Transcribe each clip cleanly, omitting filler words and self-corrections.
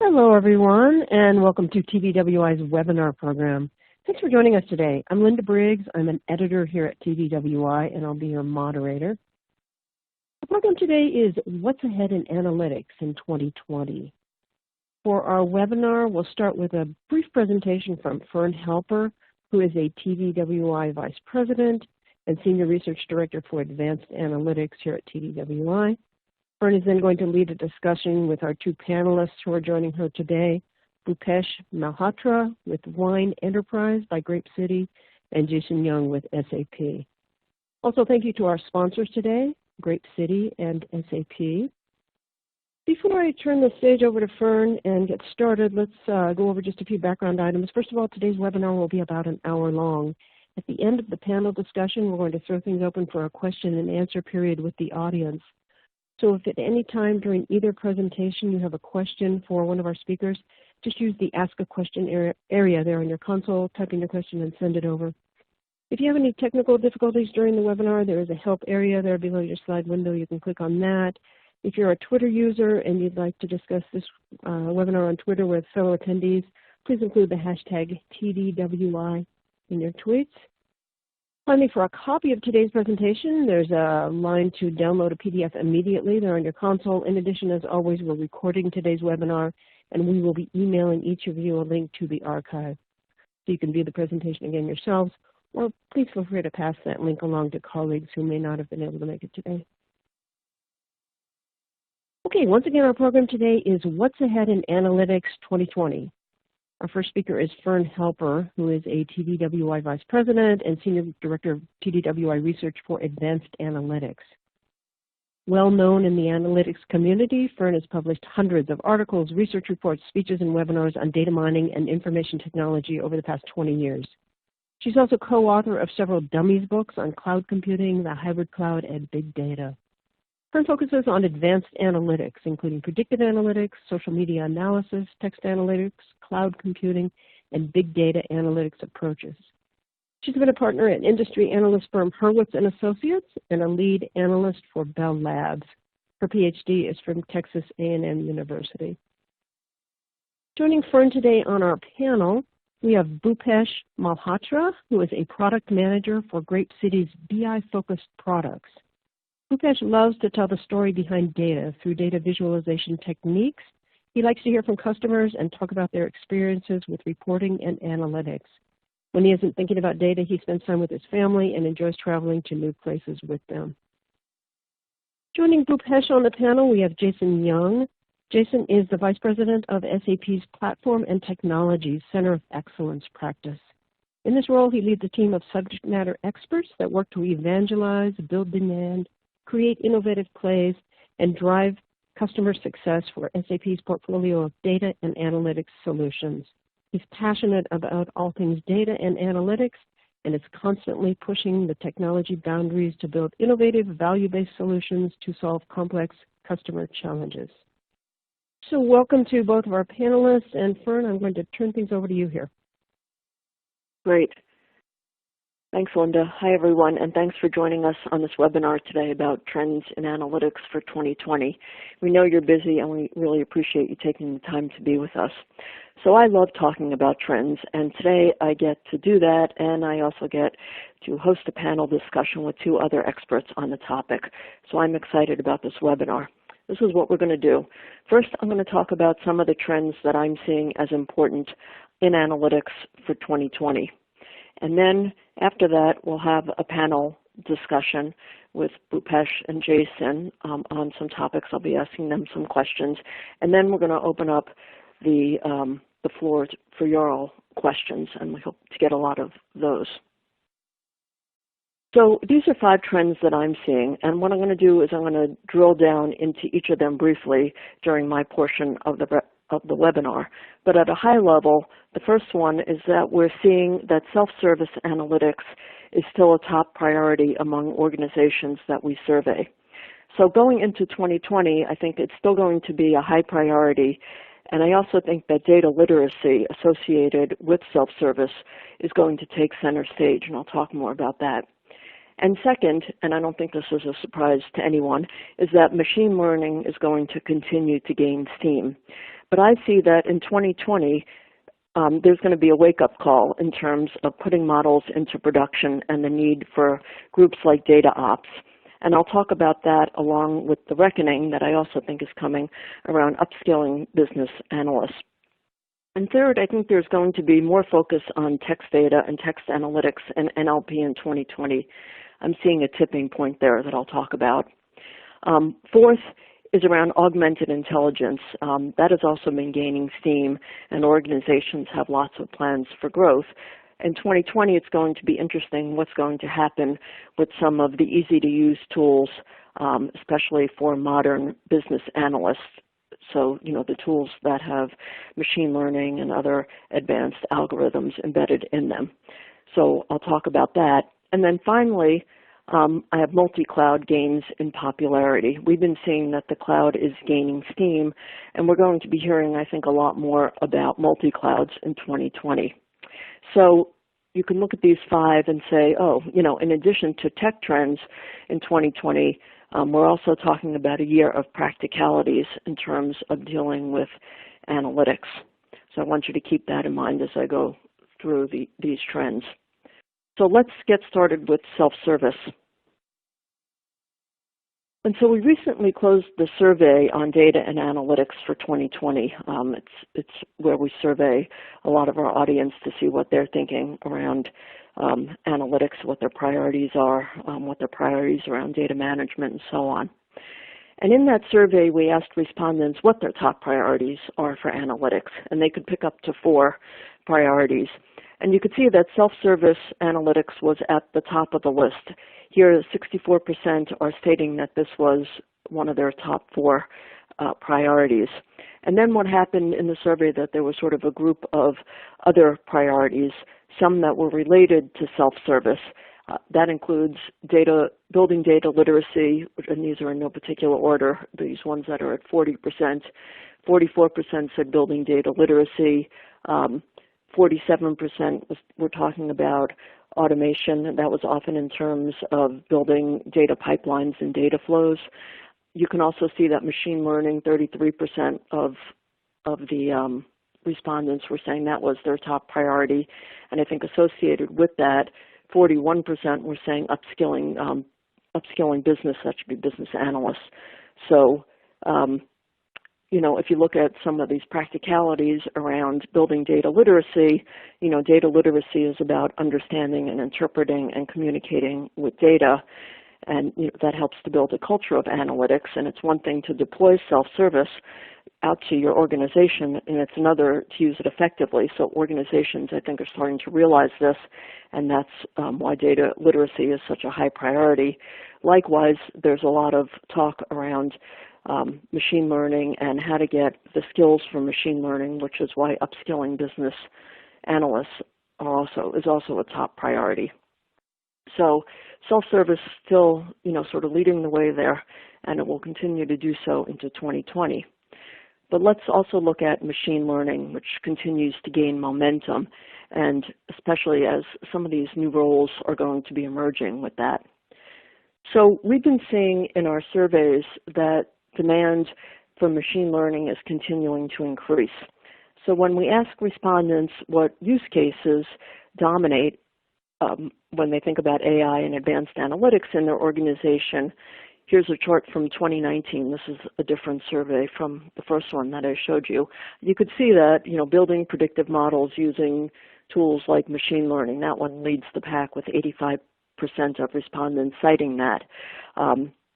Hello, everyone, and welcome to TDWI's webinar program. Thanks for joining us today. I'm Linda Briggs. I'm an editor here at TDWI, and I'll be your moderator. The program today is What's Ahead in Analytics in 2020. For our webinar, we'll start with a brief presentation from Fern Halper, who is a TDWI Vice President and Senior Research Director for Advanced Analytics here at TDWI. Fern is then going to lead a discussion with our two panelists who are joining her today, Bhupesh Malhotra with Wyn Enterprise by Grape City, and Jason Young with SAP. Also, thank you to our sponsors today, Grape City and SAP. Before I turn the stage over to Fern and get started, let's go over just a few background items. First of all, today's webinar will be about an hour long. At the end of the panel discussion, we're going to throw things open for a question and answer period with the audience. So if at any time during either presentation you have a question for one of our speakers, just use the Ask a Question area there on your console, type in your question and send it over. If you have any technical difficulties during the webinar, there is a help area there below your slide window. You can click on that. If you're a Twitter user and you'd like to discuss this webinar on Twitter with fellow attendees, please include the hashtag TDWI in your tweets. Finally, for a copy of today's presentation, there's a line to download a PDF immediately. They're on your console. In addition, as always, we're recording today's webinar, and we will be emailing each of you a link to the archive. So you can view the presentation again yourselves, or please feel free to pass that link along to colleagues who may not have been able to make it today. Okay, once again, our program today is What's Ahead in Analytics 2020. Our first speaker is Fern Halper, who is a TDWI Vice President and Senior Director of TDWI Research for Advanced Analytics. Well known in the analytics community, Fern has published hundreds of articles, research reports, speeches, and webinars on data mining and information technology over the past 20 years. She's also co-author of several dummies books on cloud computing, the hybrid cloud, and big data. Fern focuses on advanced analytics, including predictive analytics, social media analysis, text analytics, cloud computing, and big data analytics approaches. She's been a partner at industry analyst firm Hurwitz & Associates and a lead analyst for Bell Labs. Her PhD is from Texas A&M University. Joining Fern today on our panel, we have Bhupesh Malhotra, who is a product manager for Grape City's BI-focused products. Bhupesh loves to tell the story behind data through data visualization techniques. He likes to hear from customers and talk about their experiences with reporting and analytics. When he isn't thinking about data, he spends time with his family and enjoys traveling to new places with them. Joining Bhupesh on the panel, we have Jason Young. Jason is the Vice President of SAP's Platform and Technologies Center of Excellence practice. In this role, he leads a team of subject matter experts that work to evangelize, build demand, create innovative plays, and drive customer success for SAP's portfolio of data and analytics solutions. He's passionate about all things data and analytics, and is constantly pushing the technology boundaries to build innovative, value-based solutions to solve complex customer challenges. So welcome to both of our panelists, and Fern, I'm going to turn things over to you here. Great. Thanks, Linda. Hi, everyone, and thanks for joining us on this webinar today about trends in analytics for 2020. We know you're busy, and we really appreciate you taking the time to be with us. So I love talking about trends, and today I get to do that, and I also get to host a panel discussion with two other experts on the topic. So I'm excited about this webinar. This is what we're going to do. First, I'm going to talk about some of the trends that I'm seeing as important in analytics for 2020. And then after that, we'll have a panel discussion with Bhupesh and Jason on some topics. I'll be asking them some questions. And then we're going to open up the floor for your all questions, and we hope to get a lot of those. So these are 5 trends that I'm seeing, and what I'm going to do is I'm going to drill down into each of them briefly during my portion of the webinar. But at a high level, the first one is that we're seeing that self-service analytics is still a top priority among organizations that we survey. So going into 2020, I think it's still going to be a high priority. And I also think that data literacy associated with self-service is going to take center stage, and I'll talk more about that. And second, and I don't think this is a surprise to anyone, is that machine learning is going to continue to gain steam. But I see that in 2020, there's going to be a wake-up call in terms of putting models into production and the need for groups like DataOps. And I'll talk about that along with the reckoning that I also think is coming around upskilling business analysts. And third, I think there's going to be more focus on text data and text analytics and NLP in 2020. I'm seeing a tipping point there that I'll talk about. Fourth is around augmented intelligence. That has also been gaining steam, and organizations have lots of plans for growth. In 2020, it's going to be interesting what's going to happen with some of the easy-to-use tools, especially for modern business analysts. So, the tools that have machine learning and other advanced algorithms embedded in them. So I'll talk about that. And then finally, I have multi-cloud gains in popularity. We've been seeing that the cloud is gaining steam, and we're going to be hearing, I think, a lot more about multi-clouds in 2020. So you can look at these five and say, oh, in addition to tech trends in 2020, we're also talking about a year of practicalities in terms of dealing with analytics. So I want you to keep that in mind as I go through these trends. So let's get started with self-service. And so we recently closed the survey on data and analytics for 2020. It's where we survey a lot of our audience to see what they're thinking around analytics, what their priorities are, what their priorities around data management, and so on. And in that survey, we asked respondents what their top priorities are for analytics, and they could pick up to 4 priorities. And you could see that self-service analytics was at the top of the list. Here, 64% are stating that this was one of their top 4 priorities. And then what happened in the survey, that there was sort of a group of other priorities, some that were related to self-service. That includes building data literacy, and these are in no particular order, these ones that are at 40%. 44% said building data literacy. 47% were talking about automation, and that was often in terms of building data pipelines and data flows. You can also see that machine learning, 33% of the respondents were saying that was their top priority. And I think associated with that, 41% were saying upskilling business, that should be business analysts. So, if you look at some of these practicalities around building data literacy, data literacy is about understanding and interpreting and communicating with data, and that helps to build a culture of analytics. And it's one thing to deploy self-service out to your organization, and it's another to use it effectively. So organizations, I think, are starting to realize this, and that's why data literacy is such a high priority. Likewise, there's a lot of talk around machine learning and how to get the skills for machine learning, which is why upskilling business analysts is also a top priority. So self-service still, sort of leading the way there, and it will continue to do so into 2020. But let's also look at machine learning, which continues to gain momentum, and especially as some of these new roles are going to be emerging with that. So we've been seeing in our surveys that demand for machine learning is continuing to increase. So when we ask respondents what use cases dominate when they think about AI and advanced analytics in their organization, here's a chart from 2019. This is a different survey from the first one that I showed you. You could see that, building predictive models using tools like machine learning, that one leads the pack with 85% of respondents citing that.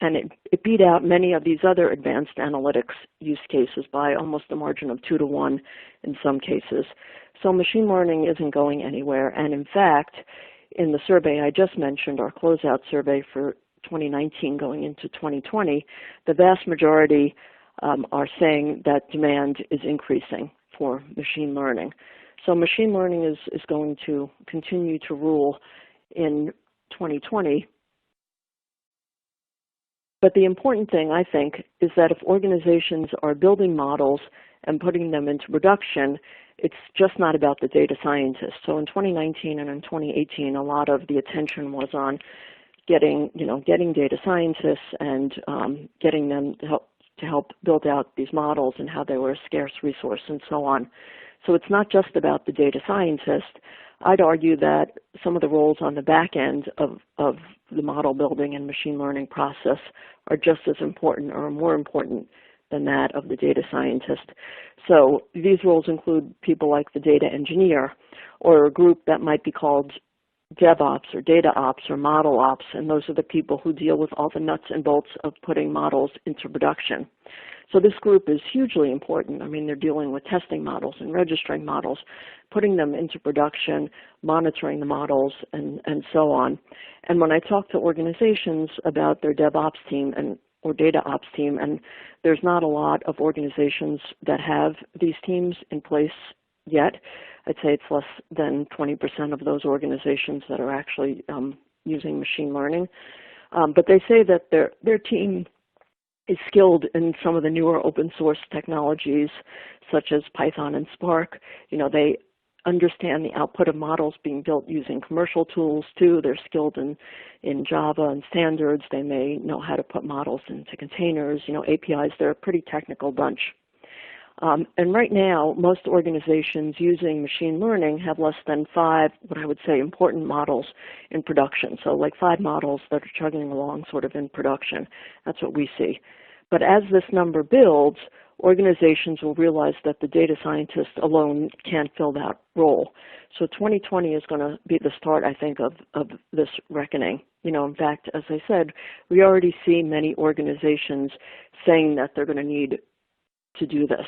And it beat out many of these other advanced analytics use cases by almost a margin of 2 to 1 in some cases. So machine learning isn't going anywhere. And in fact, in the survey I just mentioned, our closeout survey for 2019 going into 2020, the vast majority are saying that demand is increasing for machine learning. So machine learning is going to continue to rule in 2020. But the important thing, I think, is that if organizations are building models and putting them into production, it's just not about the data scientists. So in 2019 and in 2018, a lot of the attention was on getting data scientists and getting them to help to help build out these models and how they were a scarce resource and so on. So it's not just about the data scientist. I'd argue that some of the roles on the back end of the model building and machine learning process are just as important or more important than that of the data scientist. So these roles include people like the data engineer, or a group that might be called DevOps or DataOps or Model Ops, and those are the people who deal with all the nuts and bolts of putting models into production. So this group is hugely important. I mean, they're dealing with testing models and registering models, putting them into production, monitoring the models, and so on. And when I talk to organizations about their DevOps team or DataOps team, and there's not a lot of organizations that have these teams in place yet. I'd say it's less than 20% of those organizations that are actually using machine learning. But they say that their team is skilled in some of the newer open source technologies, such as Python and Spark. You know, they understand the output of models being built using commercial tools too. They're skilled in Java and standards. They may know how to put models into containers, you know, APIs. They're a pretty technical bunch. And right now, most organizations using machine learning have less than 5, what I would say, important models in production. So like 5 models that are chugging along sort of in production. That's what we see. But as this number builds, organizations will realize that the data scientist alone can't fill that role. So 2020 is going to be the start, I think, of this reckoning. You know, in fact, as I said, we already see many organizations saying that they're going to need to do this.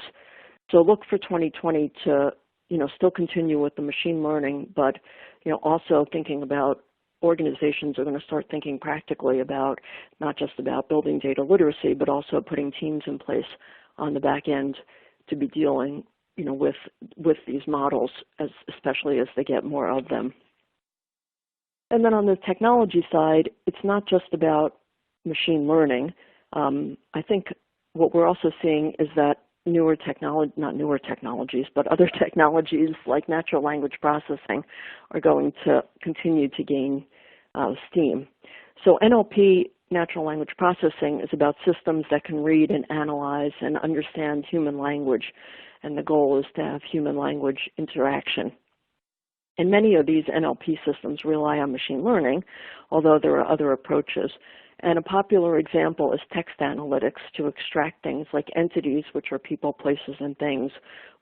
So look for 2020 to, you know, still continue with the machine learning, but, you know, also thinking about organizations are going to start thinking practically about not just about building data literacy, but also putting teams in place on the back end to be dealing, you know, with these models, especially as they get more of them. And then on the technology side, it's not just about machine learning. I think what we're also seeing is that not newer technologies, but other technologies like natural language processing are going to continue to gain steam. So NLP, natural language processing, is about systems that can read and analyze and understand human language, and the goal is to have human language interaction. And many of these NLP systems rely on machine learning, although there are other approaches. And a popular example is text analytics to extract things like entities, which are people, places, and things,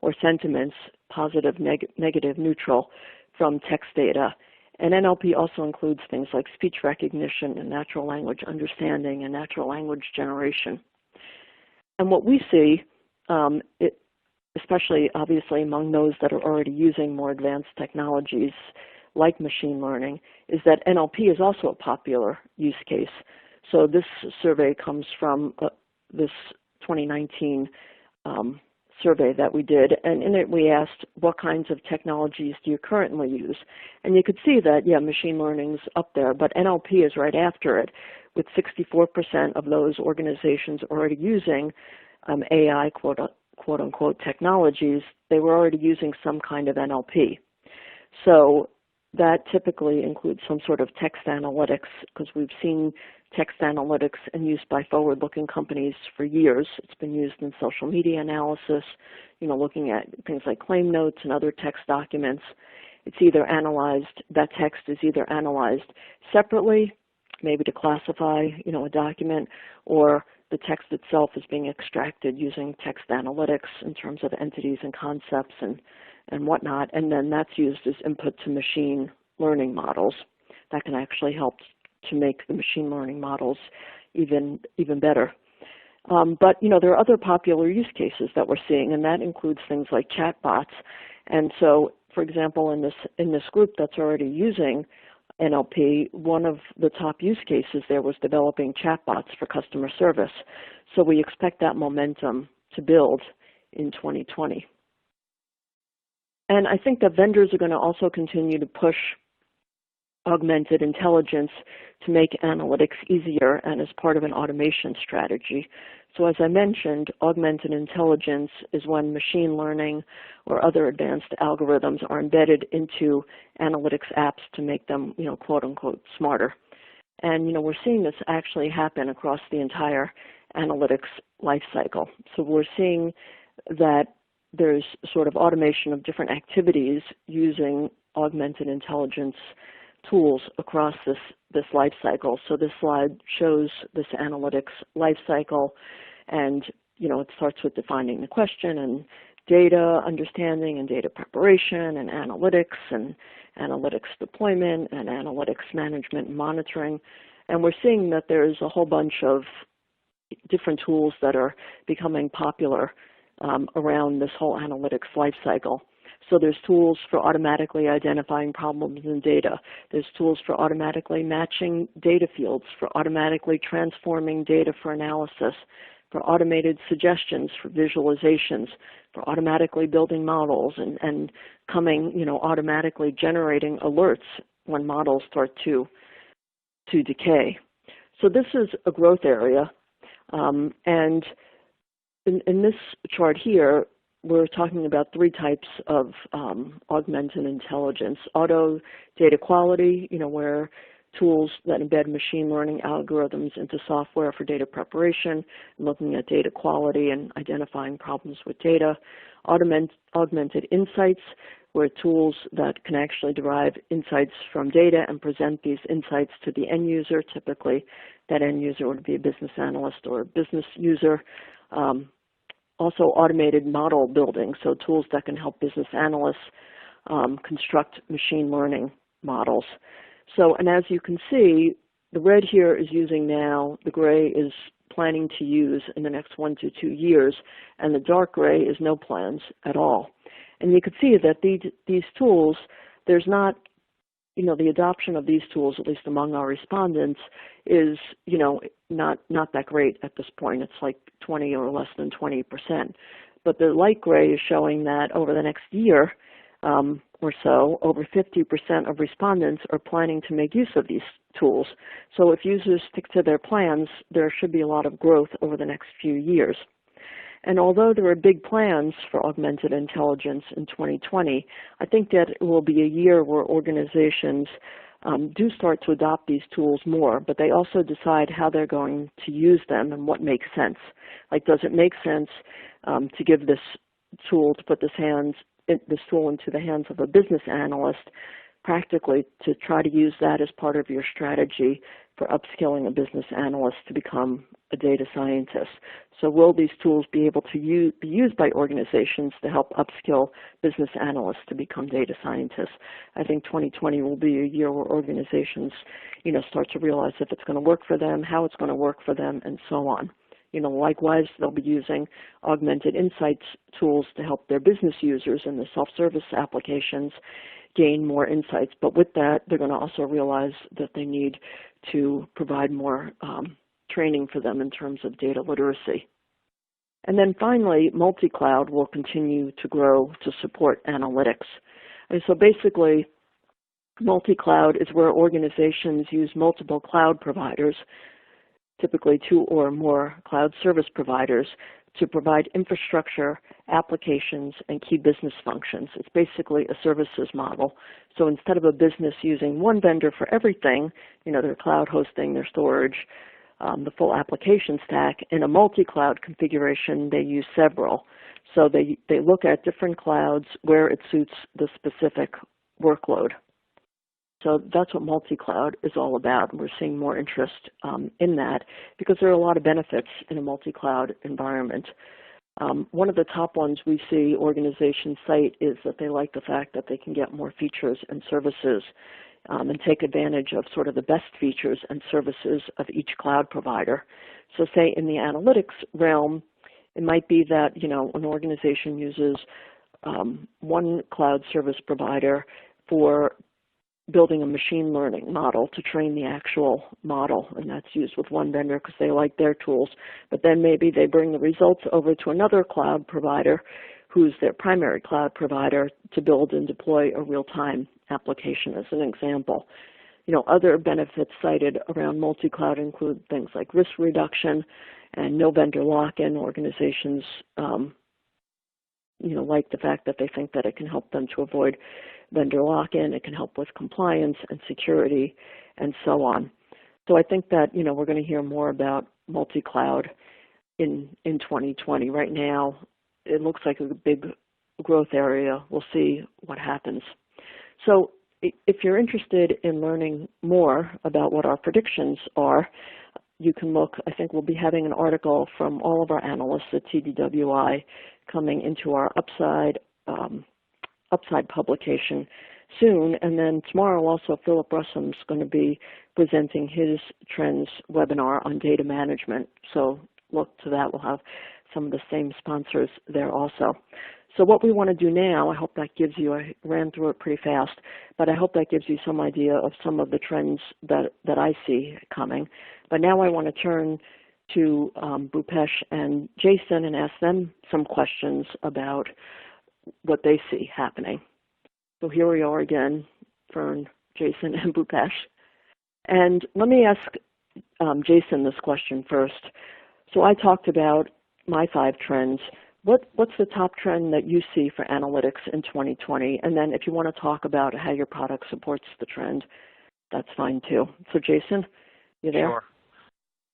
or sentiments, positive, negative, neutral, from text data. And NLP also includes things like speech recognition and natural language understanding and natural language generation. And what we see, especially obviously among those that are already using more advanced technologies like machine learning, is that NLP is also a popular use case. So this survey comes from this 2019 survey that we did, and in it we asked, what kinds of technologies do you currently use? And you could see that, yeah, machine learning's up there, but NLP is right after it, with 64% of those organizations already using AI, quote-unquote, technologies. They were already using some kind of NLP. So that typically includes some sort of text analytics, because we've seen text analytics and used by forward-looking companies for years. It's been used in social media analysis, you know, looking at things like claim notes and other text documents. It's either analyzed, that text is either analyzed separately, maybe to classify, you know, a document, or the text itself is being extracted using text analytics in terms of entities and concepts and whatnot, and then that's used as input to machine learning models. That can actually help to make the machine learning models even better. But, you know, there are other popular use cases that we're seeing, and that includes things like chatbots. And so, for example, in this group that's already using NLP, one of the top use cases there was developing chatbots for customer service. So we expect that momentum to build in 2020. And I think that vendors are going to also continue to push augmented intelligence to make analytics easier and as part of an automation strategy. So as I mentioned, augmented intelligence is when machine learning or other advanced algorithms are embedded into analytics apps to make them, you know, quote unquote, smarter. And, you know, we're seeing this actually happen across the entire analytics lifecycle. So we're seeing that there's sort of automation of different activities using augmented intelligence tools across this life cycle. So this slide shows this analytics life cycle, and it starts with defining the question and data understanding and data preparation and analytics deployment and analytics management and monitoring. And we're seeing that there's a whole bunch of different tools that are becoming popular around this whole analytics life cycle. So there's tools for automatically identifying problems in data. There's tools for automatically matching data fields, for automatically transforming data for analysis, for automated suggestions, for visualizations, for automatically building models and automatically generating alerts when models start to decay. So this is a growth area. And in this chart here, we're talking about three types of augmented intelligence. Auto data quality, where tools that embed machine learning algorithms into software for data preparation, looking at data quality and identifying problems with data. Augmented Insights, where tools that can actually derive insights from data and present these insights to the end user. Typically, that end user would be a business analyst or a business user. Also automated model building, so tools that can help business analysts construct machine learning models. So, and as you can see, the red here is using now, the gray is planning to use in the next 1 to 2 years, and the dark gray is no plans at all. And you can see that these tools, there's not, the adoption of these tools, at least among our respondents, is, not that great at this point. It's like 20 or less than 20%. But the light gray is showing that over the next year or so, over 50% of respondents are planning to make use of these tools. So if users stick to their plans, there should be a lot of growth over the next few years. And although there are big plans for augmented intelligence in 2020, I think that it will be a year where organizations do start to adopt these tools more, but they also decide how they're going to use them and what makes sense. Like, does it make sense to give this tool, to put this tool into the hands of a business analyst, practically to try to use that as part of your strategy for upskilling a business analyst to become a data scientist. So will these tools be able to be used by organizations to help upskill business analysts to become data scientists? I think 2020 will be a year where organizations, start to realize if it's going to work for them, how it's going to work for them, and so on. Likewise, they'll be using Augmented Insights tools to help their business users in the self-service applications gain more insights. But with that, they're going to also realize that they need to provide more training for them in terms of data literacy. And then finally, MultiCloud will continue to grow to support analytics. And so basically, MultiCloud is where organizations use multiple cloud providers, typically 2 or more cloud service providers, to provide infrastructure, applications, and key business functions. It's basically a services model. So instead of a business using one vendor for everything, their cloud hosting, their storage, the full application stack, in a multi-cloud configuration, they use several. So they look at different clouds where it suits the specific workload. So that's what multi-cloud is all about. We're seeing more interest in that because there are a lot of benefits in a multi-cloud environment. One of the top ones we see organizations cite is that they like the fact that they can get more features and services and take advantage of sort of the best features and services of each cloud provider. So say in the analytics realm, it might be that, an organization uses one cloud service provider for building a machine learning model to train the actual model, and that's used with one vendor because they like their tools. But then maybe they bring the results over to another cloud provider who's their primary cloud provider to build and deploy a real-time application as an example. Other benefits cited around multi-cloud include things like risk reduction and no vendor lock-in. Organizations like the fact that they think that it can help them to avoid vendor lock-in, it can help with compliance and security, and so on. So I think that, we're going to hear more about multi-cloud in 2020. Right now, it looks like a big growth area. We'll see what happens. So if you're interested in learning more about what our predictions are, you can look. I think we'll be having an article from all of our analysts at TDWI coming into our Upside publication soon. And then tomorrow also Philip Russum's going to be presenting his trends webinar on data management. So look to that. We'll have some of the same sponsors there also. So what we want to do now, I hope that gives you, I ran through it pretty fast, but I hope that gives you some idea of some of the trends that I see coming. But now I want to turn to Bhupesh and Jason and ask them some questions about what they see happening. So here we are again, Fern, Jason, and Bhupesh. And let me ask Jason this question first. So I talked about my 5 trends. What's the top trend that you see for analytics in 2020? And then if you want to talk about how your product supports the trend, that's fine too. So Jason, you there? Sure.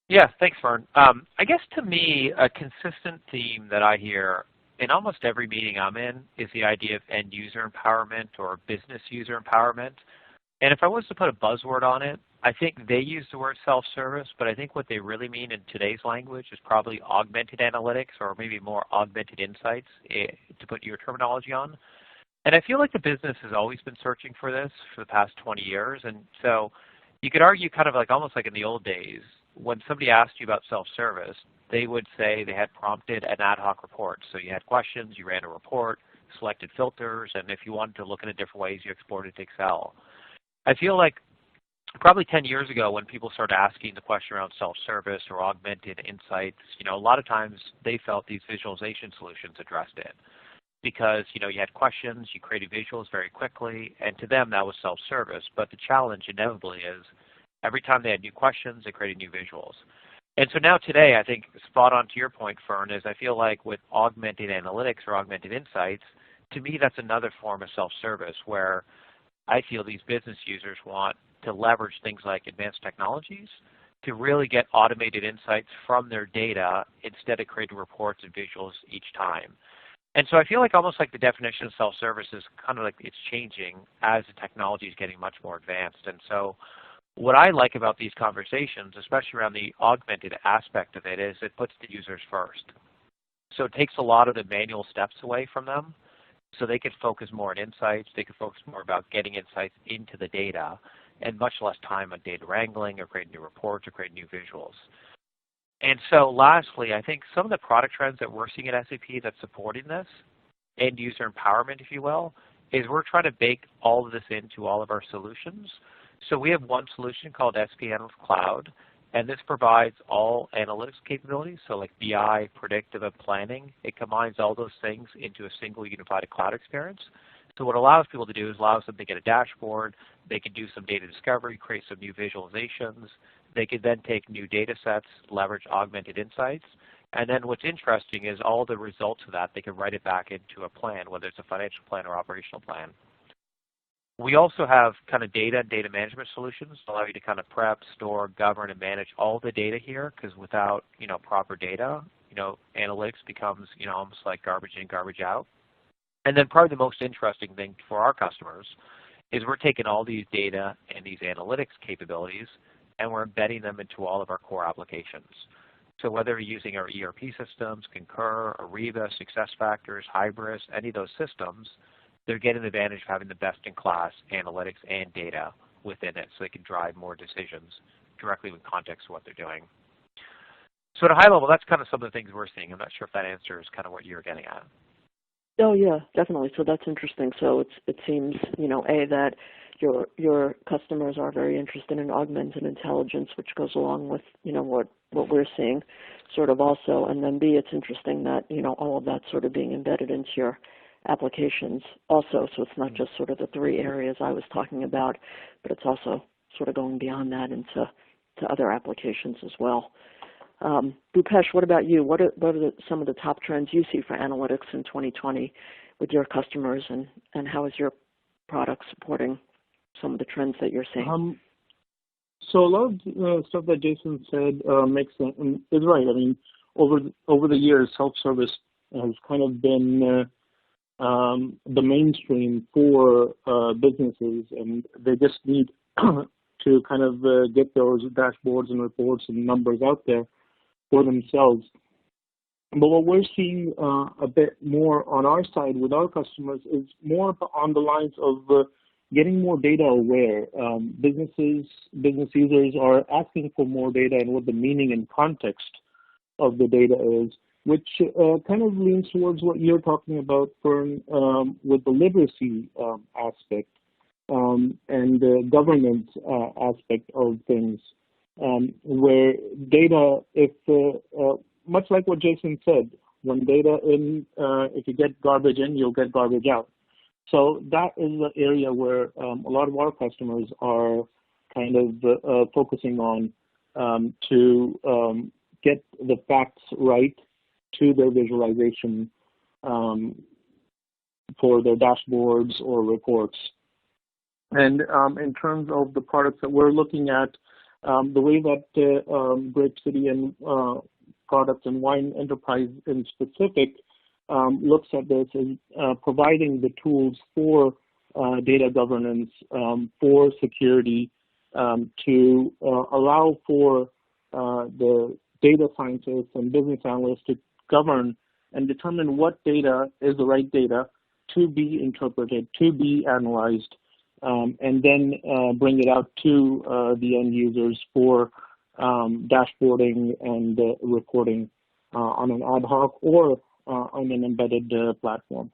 Yeah, thanks, Fern. I guess to me, a consistent theme that I hear in almost every meeting I'm in is the idea of end user empowerment or business user empowerment. And if I was to put a buzzword on it, I think they use the word self-service, but I think what they really mean in today's language is probably augmented analytics or maybe more augmented insights, to put your terminology on. And I feel like the business has always been searching for this for the past 20 years. And so you could argue kind of like almost like in the old days, when somebody asked you about self-service, they would say they had prompted an ad hoc report. So you had questions, you ran a report, selected filters, and if you wanted to look at it different ways, you exported to Excel. I feel like probably 10 years ago when people started asking the question around self-service or augmented insights, a lot of times they felt these visualization solutions addressed it. Because, you had questions, you created visuals very quickly, and to them that was self-service. But the challenge inevitably is every time they had new questions, they created new visuals. And so now today, I think spot on to your point, Fern, is I feel like with augmented analytics or augmented insights, to me that's another form of self-service where I feel these business users want to leverage things like advanced technologies to really get automated insights from their data instead of creating reports and visuals each time. And so I feel like almost like the definition of self-service is kind of like it's changing as the technology is getting much more advanced. And so what I like about these conversations, especially around the augmented aspect of it, is it puts the users first. So it takes a lot of the manual steps away from them so they can focus more on insights. They can focus more about getting insights into the data and much less time on data wrangling or creating new reports or creating new visuals. And so lastly, I think some of the product trends that we're seeing at SAP that's supporting this, end user empowerment, if you will, is we're trying to bake all of this into all of our solutions. So we have one solution called SP Analyst Cloud, and this provides all analytics capabilities, so like BI, predictive, and planning. It combines all those things into a single unified cloud experience. So what it allows people to do is allows them to get a dashboard. They can do some data discovery, create some new visualizations. They can then take new data sets, leverage augmented insights. And then what's interesting is all the results of that, they can write it back into a plan, whether it's a financial plan or operational plan. We also have kind of data and data management solutions that allow you to kind of prep, store, govern, and manage all the data here, because without proper data, analytics becomes almost like garbage in, garbage out. And then probably the most interesting thing for our customers is we're taking all these data and these analytics capabilities and we're embedding them into all of our core applications. So whether you're using our ERP systems, Concur, Ariba, SuccessFactors, Hybris, any of those systems, they're getting the advantage of having the best-in-class analytics and data within it so they can drive more decisions directly with context of what they're doing. So at a high level, that's kind of some of the things we're seeing. I'm not sure if that answers kind of what you're getting at. Oh yeah, definitely. So that's interesting. So it seems, that your customers are very interested in augmented intelligence, which goes along with, what we're seeing sort of also. And then B, it's interesting that, all of that's sort of being embedded into your applications also. So it's not just sort of the 3 areas I was talking about, but it's also sort of going beyond that into other applications as well. Bhupesh, what about you? What are some of the top trends you see for analytics in 2020 with your customers, and how is your product supporting some of the trends that you're seeing? So a lot of stuff that Jason said makes sense, is right. I mean, over the years, self-service has kind of been the mainstream for businesses, and they just need to kind of get those dashboards and reports and numbers out there for themselves. But what we're seeing a bit more on our side with our customers is more on the lines of getting more data aware. Business users are asking for more data and what the meaning and context of the data is, which kind of leans towards what you're talking about, Fern, with the literacy aspect and the governance aspect of things, where data, if much like what Jason said, when data in, if you get garbage in, you'll get garbage out. So that is the area where a lot of our customers are kind of focusing on to get the facts right to their visualization for their dashboards or reports. And in terms of the products that we're looking at, the way that Grape City and Products and Wyn Enterprise in specific looks at this is providing the tools for data governance, for security, to allow for the data scientists and business analysts to govern and determine what data is the right data to be interpreted, to be analyzed, and then bring it out to the end users for dashboarding and reporting on an ad hoc or on an embedded platform.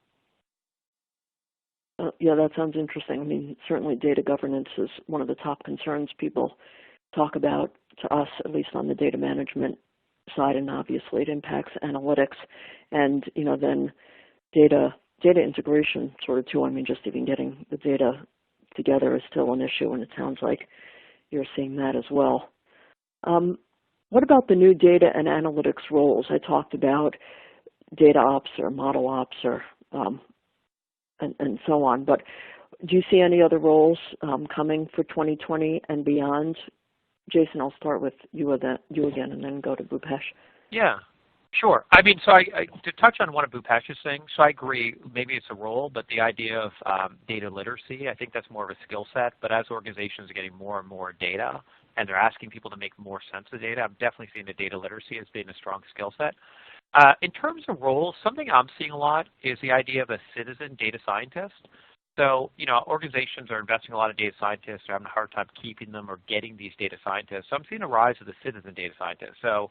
Yeah, that sounds interesting. I mean, certainly data governance is one of the top concerns people talk about to us, at least on the data management side, and obviously it impacts analytics and, then data integration sort of too. I mean, just even getting the data together is still an issue, and it sounds like you're seeing that as well. What about the new data and analytics roles? I talked about DataOps or model ops or and so on, but do you see any other roles coming for 2020 and beyond? Jason, I'll start with you again and then go to Bhupesh. Yeah, sure. I mean, so to touch on one of Bhupesh's things, so I agree, maybe it's a role, but the idea of data literacy, I think that's more of a skill set, but as organizations are getting more and more data and they're asking people to make more sense of data, I'm definitely seeing the data literacy as being a strong skill set. In terms of roles, something I'm seeing a lot is the idea of a citizen data scientist. So, organizations are investing a lot of data scientists. They're having a hard time keeping them or getting these data scientists. So I'm seeing a rise of the citizen data scientist. So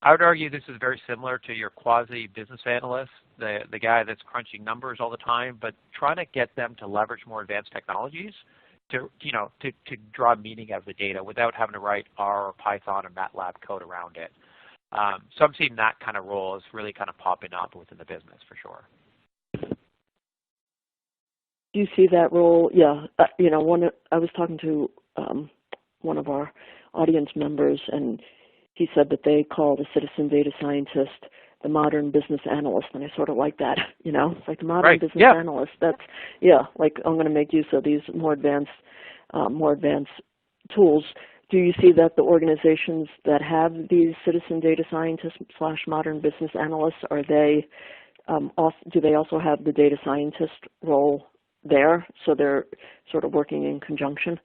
I would argue this is very similar to your quasi-business analyst, the guy that's crunching numbers all the time, but trying to get them to leverage more advanced technologies to draw meaning out of the data without having to write R or Python or MATLAB code around it. So I'm seeing that kind of role is really kind of popping up within the business for sure. Do you see that role? Yeah, I was talking to one of our audience members, and he said that they call the citizen data scientist the modern business analyst, and I sort of like that. It's like the modern business analyst. That's like I'm going to make use of these more advanced tools. Do you see that the organizations that have these citizen data scientists / modern business analysts, are they do they also have the data scientist role there, so they're sort of working in conjunction?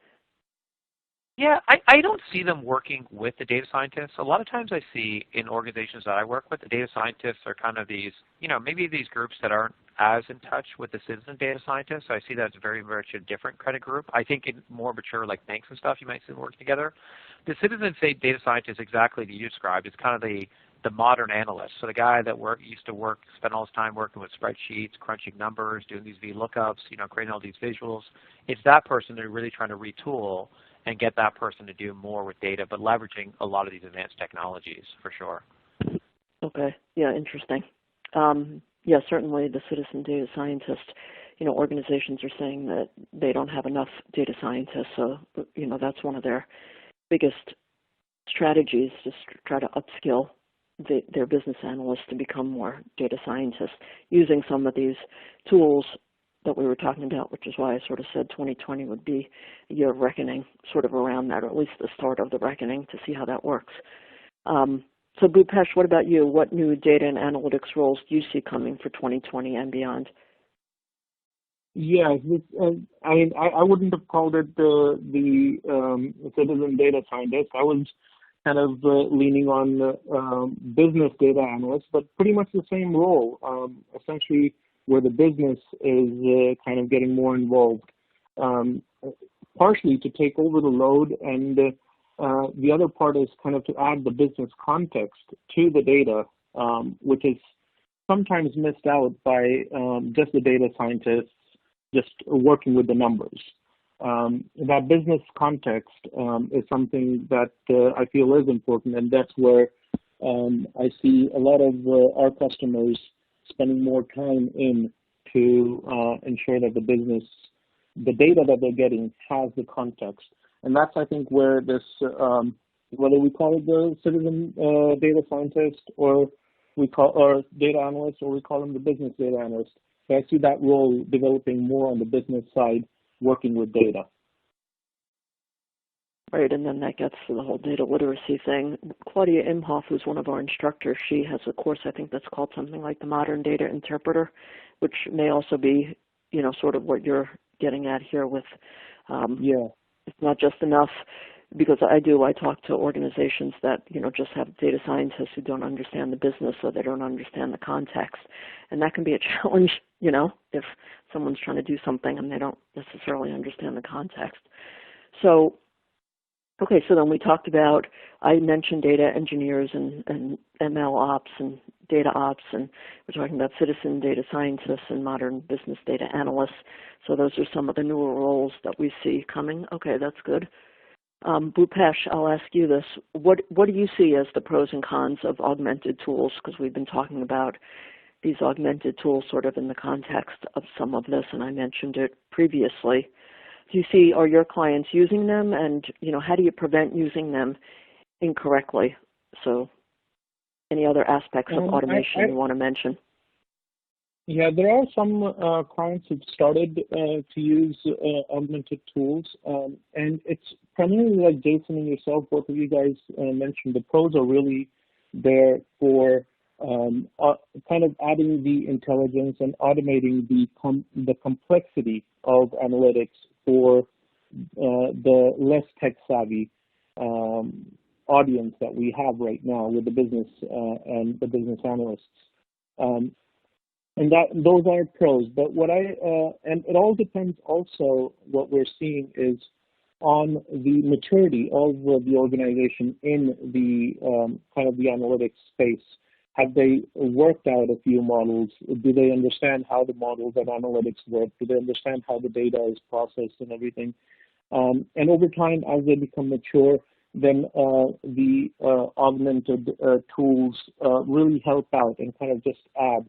Yeah, I don't see them working with the data scientists. A lot of times I see in organizations that I work with, the data scientists are kind of these, maybe these groups that aren't as in touch with the citizen data scientists. So I see that as very much a different credit group. I think in more mature like banks and stuff, you might see them working together. The citizen data scientist, exactly that you described, is kind of the modern analyst. So the guy that used to spend all his time working with spreadsheets, crunching numbers, doing these VLOOKUPs, creating all these visuals. It's that person they're really trying to retool and get that person to do more with data, but leveraging a lot of these advanced technologies for sure. Okay. Yeah, interesting. Yeah, certainly the citizen data scientist, organizations are saying that they don't have enough data scientists, so, that's one of their biggest strategies, just try to upskill their business analysts to become more data scientists using some of these tools that we were talking about, which is why I sort of said 2020 would be a year of reckoning, sort of around that, or at least the start of the reckoning, to see how that works. So Bhupesh, what about you? What new data and analytics roles do you see coming for 2020 and beyond? Yeah, I wouldn't have called it the citizen data scientist. I was kind of leaning on business data analyst, but pretty much the same role, essentially where the business is kind of getting more involved, partially to take over the load, and the other part is kind of to add the business context to the data, which is sometimes missed out by just the data scientists just working with the numbers. That business context is something that I feel is important, and that's where I see a lot of our customers spending more time in to ensure that the data that they're getting has the context. And that's, I think, where this, whether we call it the citizen data scientist or data analyst, or we call them the business data analyst, I see that role developing more on the business side, working with data. Right, and then that gets to the whole data literacy thing. Claudia Imhoff, who's one of our instructors, she has a course, I think that's called something like the Modern Data Interpreter, which may also be, sort of what you're getting at here with, it's not just enough, because I talk to organizations that, just have data scientists who don't understand the business, or they don't understand the context. And that can be a challenge, if someone's trying to do something and they don't necessarily understand the context. So, okay, so then we talked about, I mentioned data engineers and ML ops and data ops, and we're talking about citizen data scientists and modern business data analysts. So those are some of the newer roles that we see coming. Okay, that's good. Bhupesh, I'll ask you this. What do you see as the pros and cons of augmented tools? Because we've been talking about these augmented tools sort of in the context of some of this, and I mentioned it previously. Do you see, are your clients using them, and how do you prevent using them incorrectly? So any other aspects of automation you want to mention? Yeah, there are some clients who've started to use augmented tools, and it's primarily like Jason and yourself, both of you guys mentioned, the pros are really there for kind of adding the intelligence and automating the complexity of analytics for the less tech-savvy audience that we have right now with the business and the business analysts. And those are pros, but and it all depends also, what we're seeing is on the maturity of the organization in the kind of the analytics space. Have they worked out a few models? Do they understand how the models and analytics work? Do they understand how the data is processed and everything? And over time, as they become mature, then the augmented tools really help out and kind of just add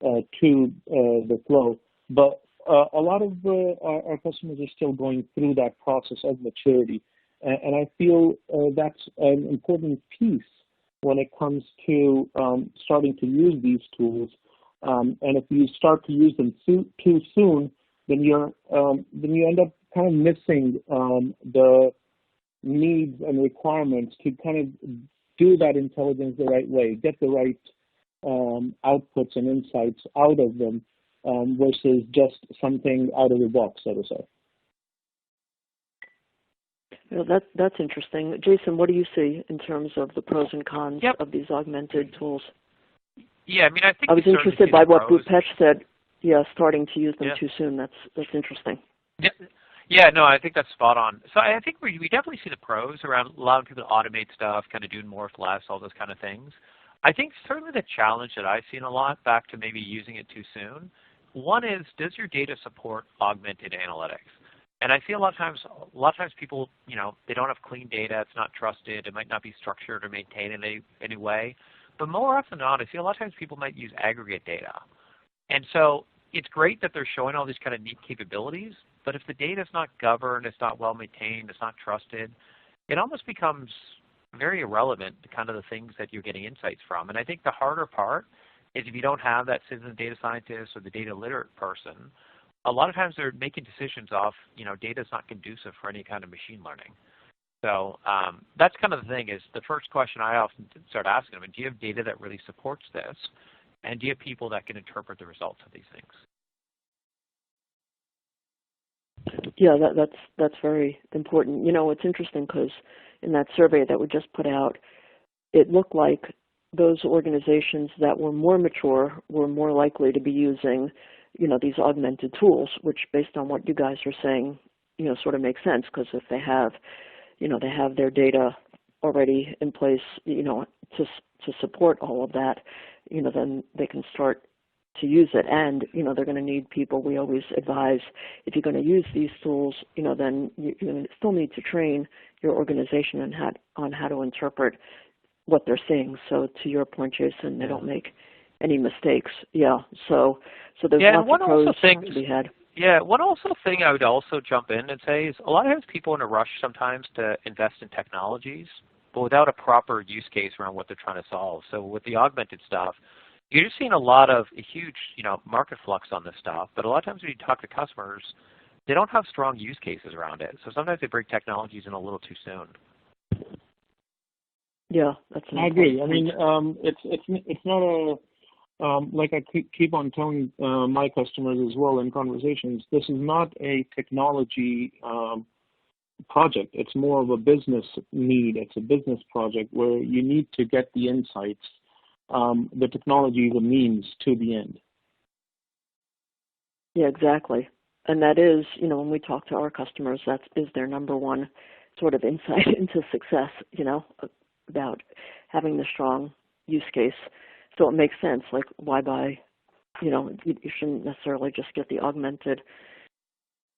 to the flow. But a lot of our customers are still going through that process of maturity. And I feel that's an important piece when it comes to starting to use these tools. And if you start to use them too soon, then you end up kind of missing the needs and requirements to kind of do that intelligence the right way, get the right outputs and insights out of them versus just something out of the box, so to say. Well, that's interesting. Jason, what do you see in terms of the pros and cons of these augmented tools? Yeah, I mean, I think I was interested by what Bhupesh said. Yeah, starting to use them too soon. That's interesting. Yeah, no, I think that's spot on. So I think we definitely see the pros around allowing people to automate stuff, kind of doing more with less, all those kind of things. I think certainly the challenge that I've seen a lot, back to maybe using it too soon, one is, does your data support augmented analytics? And I see a lot of times people, they don't have clean data, it's not trusted, it might not be structured or maintained in any way. But more often than not, I see a lot of times people might use aggregate data. And so it's great that they're showing all these kind of neat capabilities, but if the data is not governed, it's not well maintained, it's not trusted, it almost becomes very irrelevant to kind of the things that you're getting insights from. And I think the harder part is if you don't have that citizen data scientist or the data literate person, a lot of times they're making decisions off, data is not conducive for any kind of machine learning. So that's kind of the thing is the first question I often start asking them, do you have data that really supports this? And do you have people that can interpret the results of these things? Yeah, that's very important. You know, it's interesting because in that survey that we just put out, it looked like those organizations that were more mature were more likely to be using, you know, these augmented tools, which based on what you guys are saying, you know, sort of makes sense because if they have, you know, they have their data already in place, you know, to support all of that, you know, then they can start to use it. And, you know, they're going to need people. We always advise if you're going to use these tools, you know, then you still need to train your organization on how to interpret what they're seeing. So to your point, Jason, they don't make any mistakes. Yeah. So there's lots of pros to be had. Yeah, one also thing I would also jump in and say is a lot of times people in a rush sometimes to invest in technologies, but without a proper use case around what they're trying to solve. So with the augmented stuff, you're just seeing a huge, you know, market flux on this stuff. But a lot of times when you talk to customers, they don't have strong use cases around it. So sometimes they bring technologies in a little too soon. Yeah, that's. I agree. I mean, it's not a like I keep on telling my customers as well in conversations. This is not a technology project. It's more of a business need. It's a business project where you need to get the insights. The technology is a means to the end. Yeah, exactly. And that is, you know, when we talk to our customers, that is their number one sort of insight into success, you know, about having the strong use case. So it makes sense, like why buy, you know, you shouldn't necessarily just get the augmented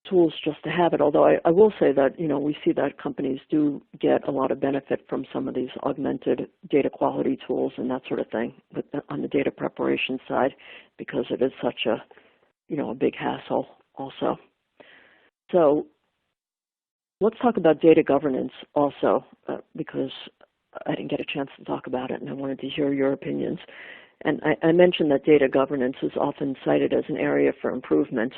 tools just to have it. Although I will say that, you know, we see that companies do get a lot of benefit from some of these augmented data quality tools and that sort of thing on the data preparation side because it is such a, you know, a big hassle also. So let's talk about data governance also because I didn't get a chance to talk about it and I wanted to hear your opinions. And I mentioned that data governance is often cited as an area for improvement.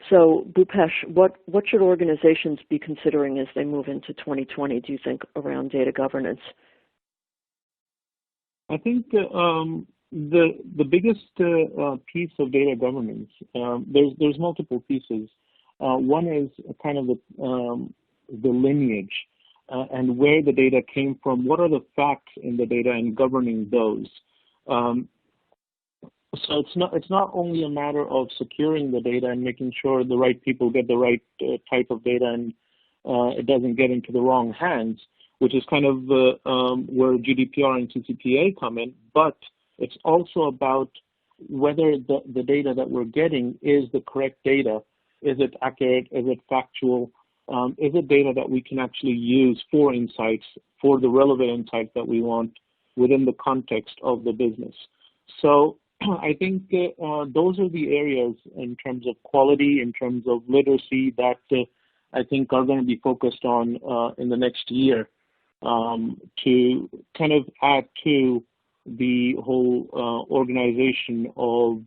So, Bhupesh, what should organizations be considering as they move into 2020, do you think, around data governance? I think the biggest piece of data governance, there's multiple pieces. One is kind of the lineage and where the data came from. What are the facts in the data and governing those? So it's not only a matter of securing the data and making sure the right people get the right type of data and it doesn't get into the wrong hands, which is kind of where GDPR and CCPA come in, but it's also about whether the data that we're getting is the correct data. Is it accurate? Is it factual? Is it data that we can actually use for insights, for the relevant insights that we want within the context of the business? So I think those are the areas in terms of quality, in terms of literacy that I think are going to be focused on in the next year to kind of add to the whole organization of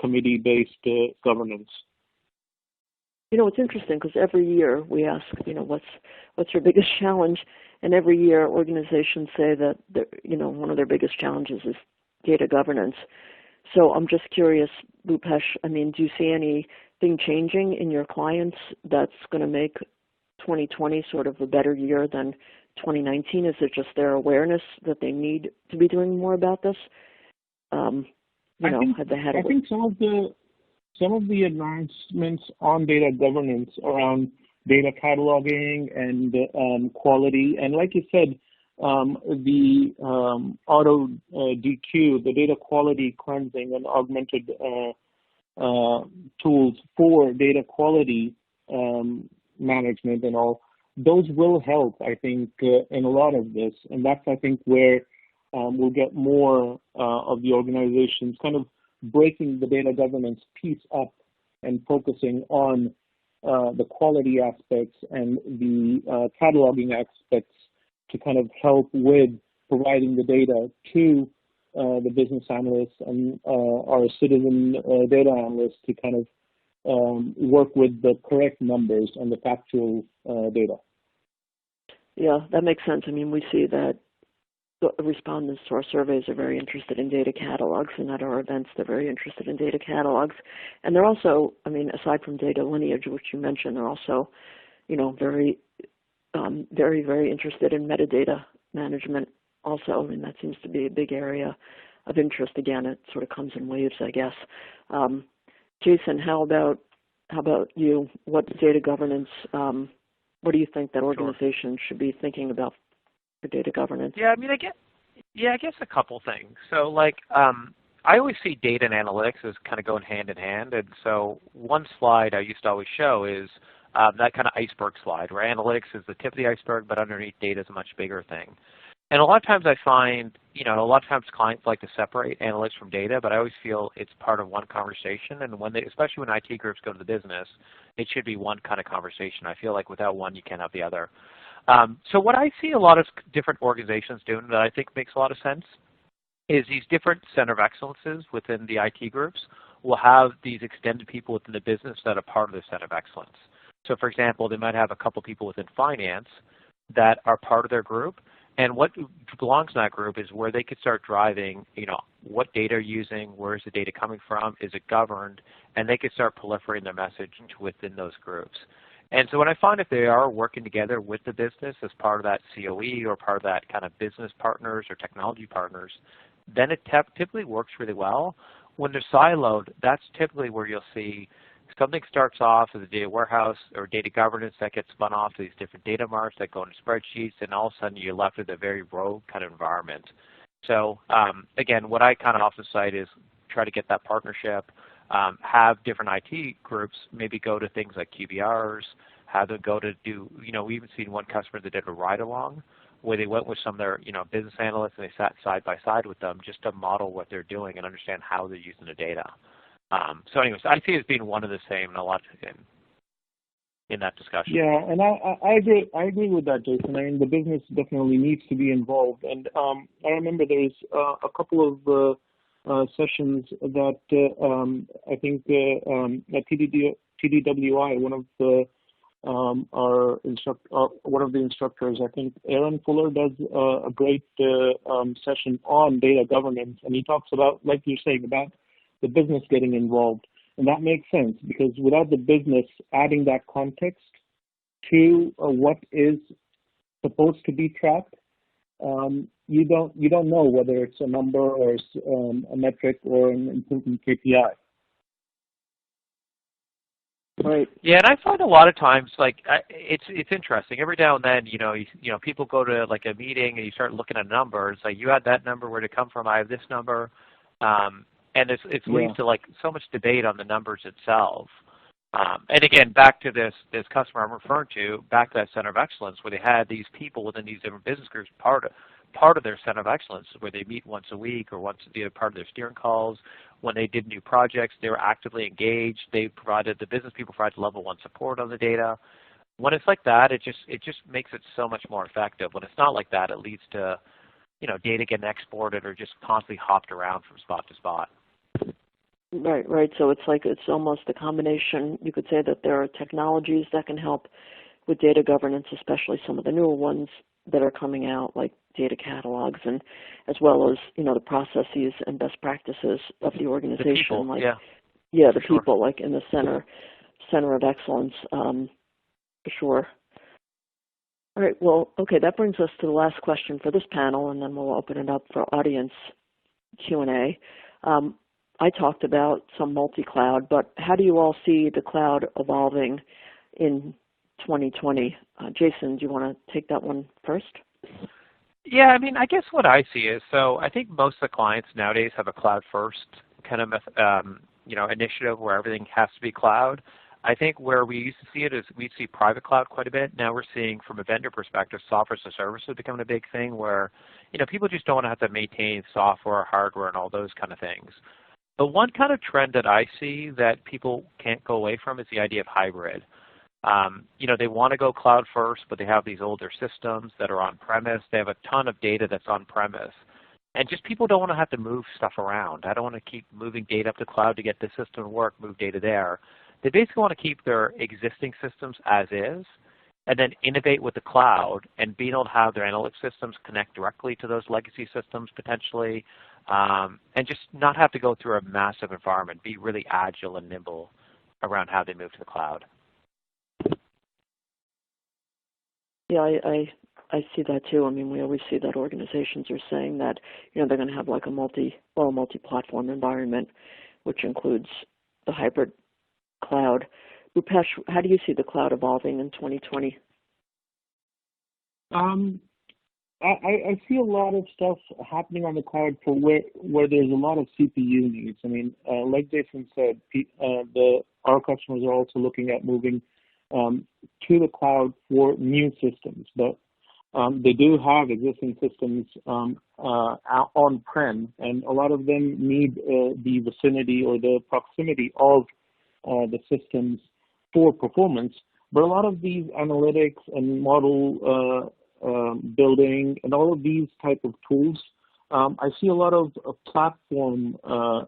committee-based governance. You know, it's interesting because every year we ask, you know, what's your biggest challenge? And every year organizations say that, you know, one of their biggest challenges is data governance. So I'm just curious, Bhupesh, I mean, do you see anything changing in your clients that's going to make 2020 sort of a better year than 2019? Is it just their awareness that they need to be doing more about this? I think some of the advancements on data governance around data cataloging and quality, and like you said, the auto DQ, the data quality cleansing and augmented tools for data quality management and all, those will help, I think, in a lot of this. And that's, I think, where we'll get more of the organizations kind of breaking the data governance piece up and focusing on the quality aspects and the cataloging aspects to kind of help with providing the data to the business analysts and our citizen data analysts to kind of work with the correct numbers and the factual data. Yeah, that makes sense. I mean, we see that the respondents to our surveys are very interested in data catalogs, and at our events, they're very interested in data catalogs. And they're also, I mean, aside from data lineage, which you mentioned, they're also, very, very interested in metadata management also. I mean, that seems to be a big area of interest. Again, it sort of comes in waves, I guess. Jason, how about you? What data governance, what do you think that organizations should be thinking about for data governance? Yeah, I mean, I guess a couple things. So, like, I always see data and analytics as kind of going hand in hand. And so, one slide I used to always show is that kind of iceberg slide, where analytics is the tip of the iceberg, but underneath data is a much bigger thing. And a lot of times I find, a lot of times clients like to separate analytics from data, but I always feel it's part of one conversation. And especially when IT groups go to the business, it should be one kind of conversation. I feel like without one, you can't have the other. So what I see a lot of different organizations doing that I think makes a lot of sense is these different center of excellences within the IT groups will have these extended people within the business that are part of the center of excellence. So for example, they might have a couple people within finance that are part of their group. And what belongs in that group is where they could start driving, what data are you using, where is the data coming from, is it governed, and they could start proliferating their message within those groups. And so what I find if they are working together with the business as part of that COE or part of that kind of business partners or technology partners, then it typically works really well. When they're siloed, that's typically where you'll see something starts off as a data warehouse or data governance that gets spun off to these different data marts that go into spreadsheets, and all of a sudden you're left with a very rogue kind of environment. So again, what I kind of often cite is try to get that partnership, have different IT groups maybe go to things like QBRs, have them go to do, we even seen one customer that did a ride-along where they went with some of their business analysts and they sat side by side with them just to model what they're doing and understand how they're using the data. So anyways, I see it as being one of the same and a lot in that discussion. Yeah, and I agree with that, Jason. I mean, the business definitely needs to be involved. And I remember there's a couple of sessions that I think at TDWI, one of the instructors, I think Aaron Fuller, does a great session on data governance, and he talks about, like you're saying, about the business getting involved. And that makes sense because without the business adding that context to what is supposed to be tracked, you don't know whether it's a number or a metric or an important KPI. Right. Yeah, and I find a lot of times, like, it's interesting. Every now and then, people go to like a meeting and you start looking at numbers. Like, you had that number, where'd it come from? I have this number. And it's leads to like so much debate on the numbers itself. And again, back to this customer I'm referring to, back to that center of excellence where they had these people within these different business groups, part of their center of excellence, where they meet once a week or once the part of their steering calls. When they did new projects, they were actively engaged. The business people provided level 1 support on the data. When it's like that, it just makes it so much more effective. When it's not like that, it leads to data getting exported or just constantly hopped around from spot to spot. Right. So it's almost a combination. You could say that there are technologies that can help with data governance, especially some of the newer ones that are coming out, like data catalogs, and as well as the processes and best practices of the organization. The people, the people, like in the center of excellence, for sure. All right. Well, okay. That brings us to the last question for this panel, and then we'll open it up for audience Q&A. I talked about some multi-cloud, but how do you all see the cloud evolving in 2020? Jason, do you want to take that one first? Yeah, I mean, I guess what I see is, so I think most of the clients nowadays have a cloud-first kind of initiative where everything has to be cloud. I think where we used to see it is we'd see private cloud quite a bit. Now we're seeing, from a vendor perspective, software as a service is becoming a big thing where people just don't want to have to maintain software, hardware, and all those kind of things. But one kind of trend that I see that people can't go away from is the idea of hybrid. They want to go cloud first, but they have these older systems that are on-premise. They have a ton of data that's on-premise. And just people don't want to have to move stuff around. I don't want to keep moving data up to cloud to get the system to work, move data there. They basically want to keep their existing systems as is and then innovate with the cloud and being able to have their analytics systems connect directly to those legacy systems potentially, and just not have to go through a massive environment, be really agile and nimble around how they move to the cloud. Yeah, I see that too. I mean, we always see that organizations are saying that, they're going to have like a multi-platform environment, which includes the hybrid cloud. Bhupesh, how do you see the cloud evolving in 2020? I see a lot of stuff happening on the cloud for where there's a lot of CPU needs. I mean, like Jason said, our customers are also looking at moving to the cloud for new systems, but they do have existing systems on-prem, and a lot of them need the vicinity or the proximity of the systems for performance. But a lot of these analytics and model building and all of these type of tools, I see a lot of platform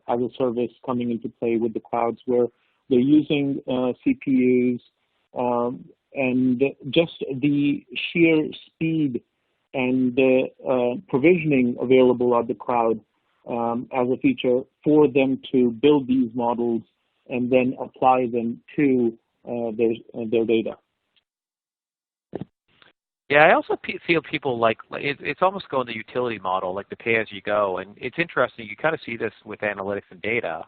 as a service coming into play with the clouds, where they're using CPUs, and just the sheer speed and the provisioning available on the cloud as a feature for them to build these models and then apply them to their data. Yeah, I also feel people like it's almost going the utility model, like the pay-as-you-go, and it's interesting. You kind of see this with analytics and data.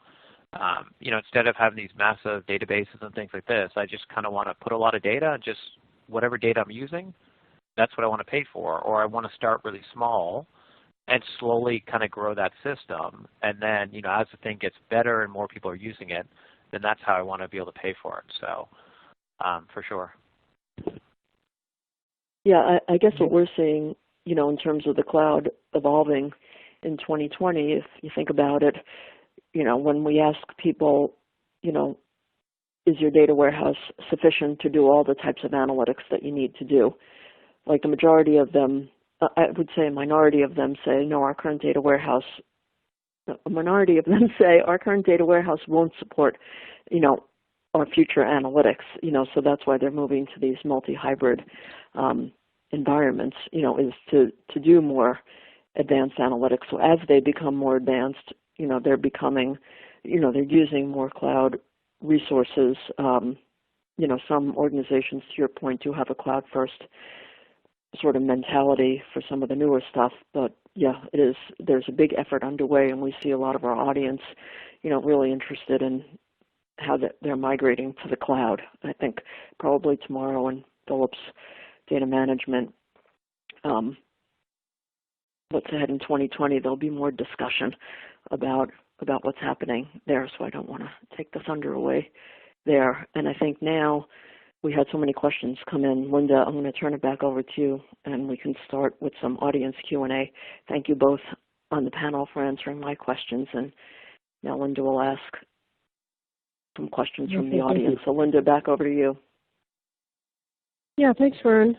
Instead of having these massive databases and things like this, I just kind of want to put a lot of data, and just whatever data I'm using, that's what I want to pay for. Or I want to start really small and slowly kind of grow that system. And then, as the thing gets better and more people are using it, then that's how I want to be able to pay for it. So, for sure. Yeah, I guess what we're seeing, in terms of the cloud evolving in 2020, if you think about it, when we ask people, is your data warehouse sufficient to do all the types of analytics that you need to do? Like the majority of them, I would say a minority of them say, no, our current data warehouse, a minority of them say our current data warehouse won't support, our future analytics, so that's why they're moving to these multi-hybrid environments, is to do more advanced analytics. So as they become more advanced, they're becoming, they're using more cloud resources. Some organizations, to your point, do have a cloud first sort of mentality for some of the newer stuff, but yeah, there's a big effort underway, and we see a lot of our audience, really interested in how they're migrating to the cloud. I think probably tomorrow in Philip's data management, what's ahead in 2020, there'll be more discussion about what's happening there, so I don't want to take the thunder away there. And I think now we had so many questions come in. Linda, I'm going to turn it back over to you, and we can start with some audience Q&A. Thank you both on the panel for answering my questions, and now Linda will ask some questions from the audience. So Linda, back over to you. Yeah, thanks, Fern.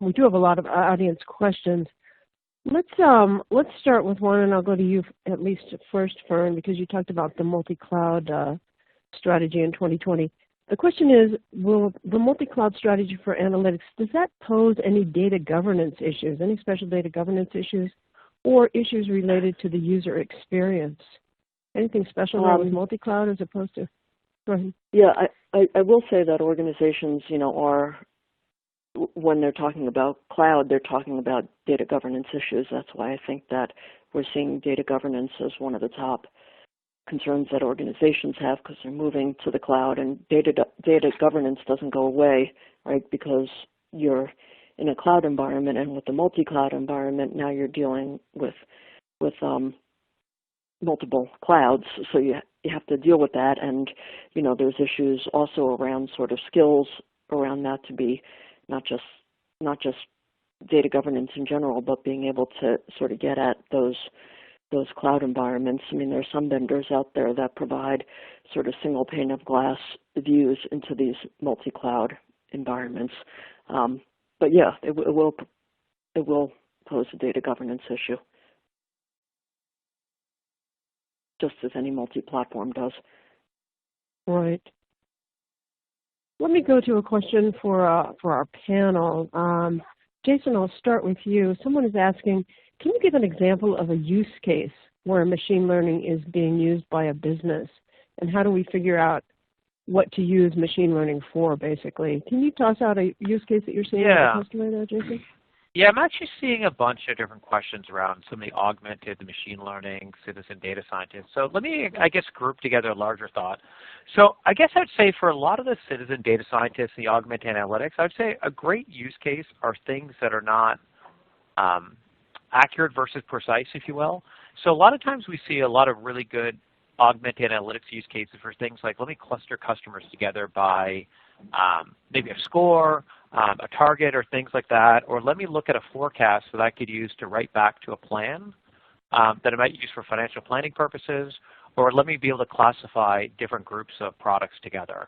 We do have a lot of audience questions. Let's start with one, and I'll go to you at least first, Fern, because you talked about the multi-cloud strategy in 2020. The question is, will the multi-cloud strategy for analytics, does that pose any data governance issues, any special data governance issues, or issues related to the user experience? Anything special there with multi-cloud as opposed to? Go ahead. Yeah, I will say that organizations, are, when they're talking about cloud, they're talking about data governance issues. That's why I think that we're seeing data governance as one of the top concerns that organizations have, because they're moving to the cloud, and data governance doesn't go away, right? Because you're in a cloud environment, and with the multi-cloud environment, now you're dealing with multiple clouds, so you have to deal with that, and there's issues also around sort of skills around that, to be not just data governance in general, but being able to sort of get at those cloud environments. I mean, there are some vendors out there that provide sort of single pane of glass views into these multi-cloud environments. But yeah, it will pose a data governance issue, just as any multi-platform does. Right. let me go to a question for our panel. Jason, I'll start with you. Someone is asking, can you give an example of a use case where machine learning is being used by a business? And how do we figure out what to use machine learning for, basically? Can you toss out a use case that you're seeing with a customer there, Jason? Yeah, I'm actually seeing a bunch of different questions around some of the augmented machine learning, citizen data scientists. So let me, I guess, group together a larger thought. So I guess I'd say for a lot of the citizen data scientists, the augmented analytics, I'd say a great use case are things that are not accurate versus precise, if you will. So a lot of times we see a lot of really good augmented analytics use cases for things like, let me cluster customers together by maybe a score, a target, or things like that, or let me look at a forecast that I could use to write back to a plan that I might use for financial planning purposes, or let me be able to classify different groups of products together.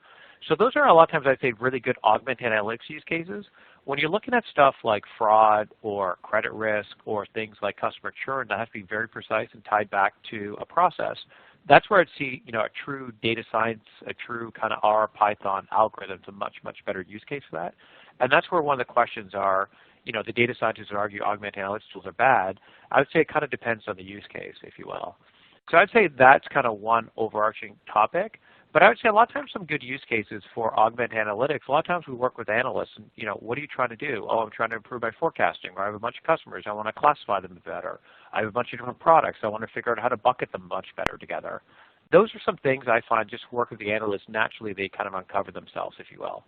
So those are a lot of times, I'd say, really good augmented analytics use cases. When you're looking at stuff like fraud or credit risk or things like customer churn, that has to be very precise and tied back to a process. That's where I'd see, a true data science, a true kind of R, Python algorithm's a much, much better use case for that. And that's where one of the questions are, the data scientists would argue augmented analytics tools are bad. I would say it kind of depends on the use case, if you will. So I'd say that's kind of one overarching topic. But I would say a lot of times some good use cases for augmented analytics, a lot of times we work with analysts and, what are you trying to do? Oh, I'm trying to improve my forecasting, or I have a bunch of customers, I want to classify them better. I have a bunch of different products, I want to figure out how to bucket them much better together. Those are some things I find just work with the analysts, naturally they kind of uncover themselves, if you will.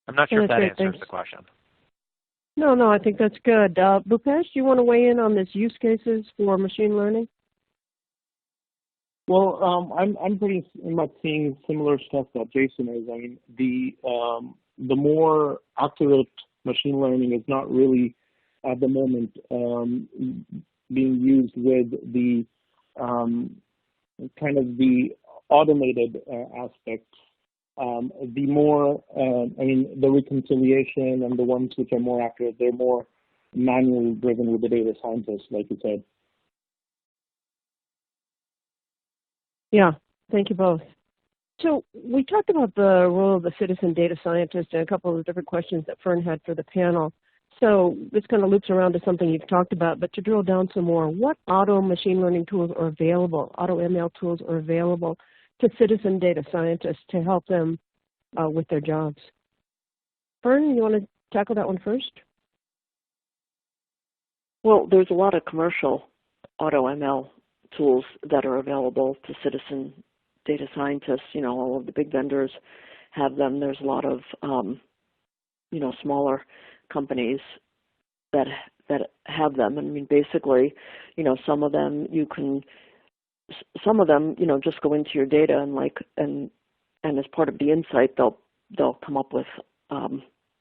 I'm not sure if that answers the question. No, I think that's good. Bhupesh, do you want to weigh in on this use cases for machine learning? Well, I'm pretty much seeing similar stuff that Jason is. I mean, the more accurate machine learning is not really at the moment being used with the kind of the automated aspects. The more, the reconciliation and the ones which are more accurate, they're more manual driven with the data scientists, like you said. Yeah, thank you both. So we talked about the role of the citizen data scientist and a couple of different questions that Fern had for the panel. So this kind of loops around to something you've talked about, but to drill down some more, what auto machine learning tools are available, auto ML tools are available to citizen data scientists to help them with their jobs? Fern, you want to tackle that one first? Well, there's a lot of commercial auto ML tools that are available to citizen data scientists. All of the big vendors have them. There's a lot of, smaller companies that have them. I mean, basically, some of them just go into your data and as part of the insight, they'll come up with,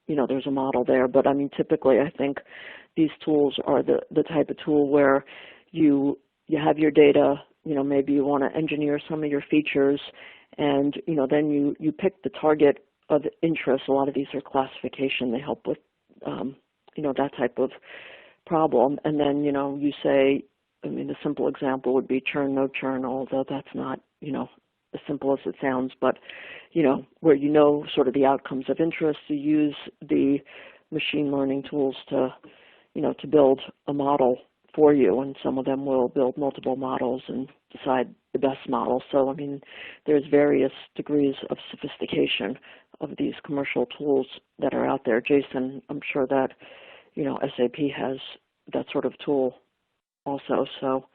there's a model there. But I mean, typically, I think these tools are the type of tool where you have your data, maybe you want to engineer some of your features, and, then you pick the target of interest. A lot of these are classification. They help with, that type of problem. And then, you say, a simple example would be churn, no churn, although that's not, as simple as it sounds, but, where sort of the outcomes of interest, you use the machine learning tools to build a model for you, and some of them will build multiple models and decide the best model. So, I mean, there's various degrees of sophistication of these commercial tools that are out there. Jason, I'm sure that, SAP has that sort of tool also, so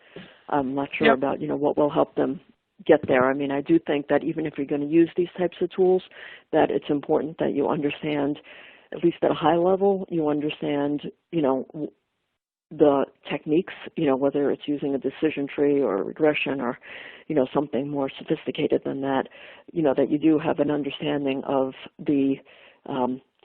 I'm not sure about, what will help them get there. I mean, I do think that even if you're going to use these types of tools, that it's important that you understand, at least at a high level, you understand, the techniques, whether it's using a decision tree or a regression or, something more sophisticated than that, that you do have an understanding of the